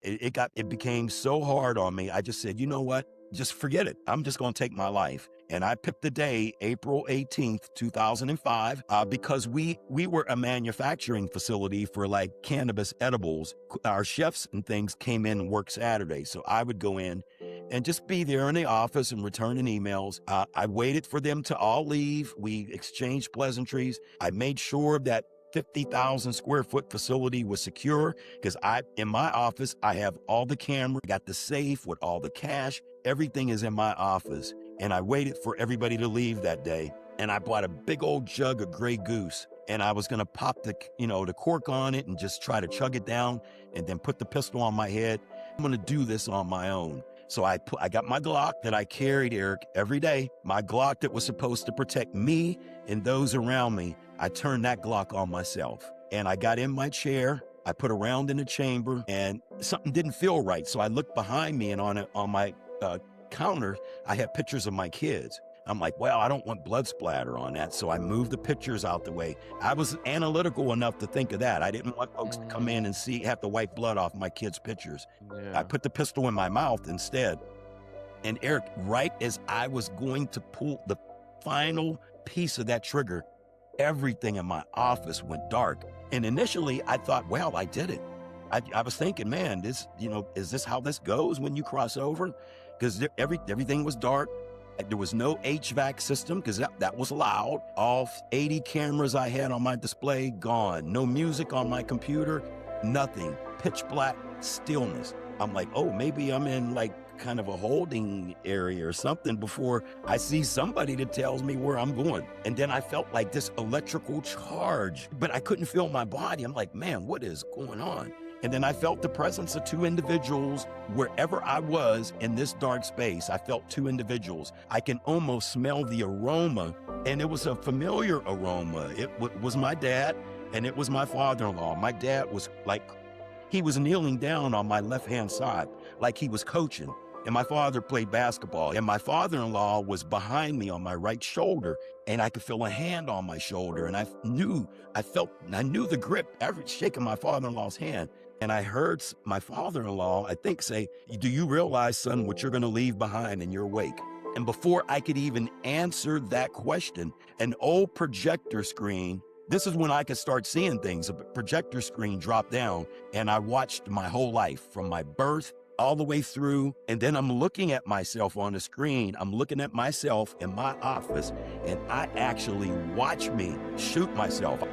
It became so hard on me. I just said, you know what? Just forget it. I'm just going to take my life. And I picked the day, April 18th, 2005, because we were a manufacturing facility for like cannabis edibles. Our chefs and things came in and worked Saturday. So I would go in and just be there in the office and returning emails. I waited for them to all leave. We exchanged pleasantries. I made sure that 50,000 square foot facility was secure because in my office, I have all the camera, got the safe with all the cash. Everything is in my office. And I waited for everybody to leave that day. And I bought a big old jug of Grey Goose. And I was going to pop the cork on it and just try to chug it down and then put the pistol on my head. I'm going to do this on my own. So I got my Glock that I carried, Eric, every day. My Glock that was supposed to protect me and those around me. I turned that Glock on myself. And I got in my chair. I put a round in the chamber and something didn't feel right. So I looked behind me and on my counter, I had pictures of my kids. I'm like, well, I don't want blood splatter on that. So I moved the pictures out the way. I was analytical enough to think of that. I didn't want folks to come in and have to wipe blood off my kids' pictures. Yeah. I put the pistol in my mouth instead. And Eric, right as I was going to pull the final piece of that trigger, everything in my office went dark. And initially I thought, well, I did it. I was thinking, man, is this how this goes when you cross over? Because everything was dark. There was no HVAC system because that was loud. All 80 cameras I had on my display, gone. No music on my computer, nothing. Pitch black, stillness. I'm like, oh, maybe I'm in like kind of a holding area or something before I see somebody that tells me where I'm going. And then I felt like this electrical charge, but I couldn't feel my body. I'm like, man, what is going on? And then I felt the presence of two individuals wherever I was in this dark space. I felt two individuals. I can almost smell the aroma, and it was a familiar aroma. It was my dad, and it was my father-in-law. My dad was like, he was kneeling down on my left-hand side, like he was coaching. And my father played basketball. And my father-in-law was behind me on my right shoulder. And I could feel a hand on my shoulder. And I knew the grip, shaking my father-in-law's hand. And I heard my father-in-law, I think, say, do you realize, son, what you're going to leave behind in your wake? And before I could even answer that question, an old projector screen, this is when I could start seeing things. A projector screen dropped down, and I watched my whole life from my birth all the way through. And then I'm looking at myself on the screen. I'm looking at myself in my office, and I actually watch me shoot myself.